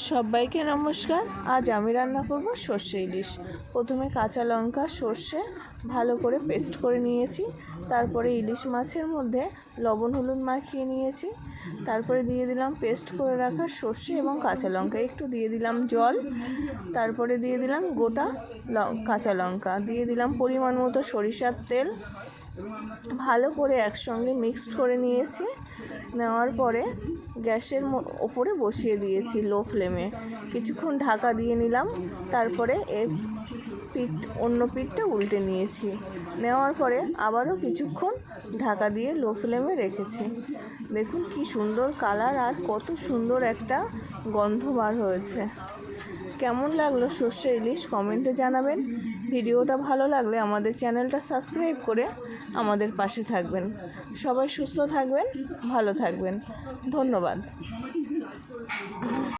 সবাইকে নমস্কার। আজ আমি রান্না করব সর্ষে ইলিশ। প্রথমে কাঁচা লঙ্কা সর্ষে ভালো করে পেস্ট করে নিয়েছি। তারপরে ইলিশ মাছের মধ্যে লবণ হলুদ মাখিয়ে নিয়েছি। তারপরে দিয়ে দিলাম পেস্ট করে রাখা সর্ষে এবং কাঁচা লঙ্কা, একটু দিয়ে দিলাম জল। তারপরে দিয়ে দিলাম গোটা কাঁচা লঙ্কা, দিয়ে দিলাম পরিমাণ মতো সরিষার তেল। ভালো করে একসঙ্গে মিক্সড করে নিয়েছি। নেওয়ার পরে গ্যাসের ওপরে বসিয়ে দিয়েছি লো ফ্লেমে। কিছুক্ষণ ঢাকা দিয়ে নিলাম। তারপরে অন্য পিঠটা উল্টে নিয়েছি। নেওয়ার পরে আবারও কিছুক্ষণ ঢাকা দিয়ে লো ফ্লেমে রেখেছি। দেখুন কি সুন্দর কালার আর কত সুন্দর একটা গন্ধ বার হয়েছে। কেমন লাগলো সর্ষে ইলিশ কমেন্টে জানাবেন। ভিডিওটা ভালো লাগলে আমাদের চ্যানেলটা সাবস্ক্রাইব করে আমাদের পাশে থাকবেন। সবাই সুস্থ থাকবেন, ভালো থাকবেন। ধন্যবাদ।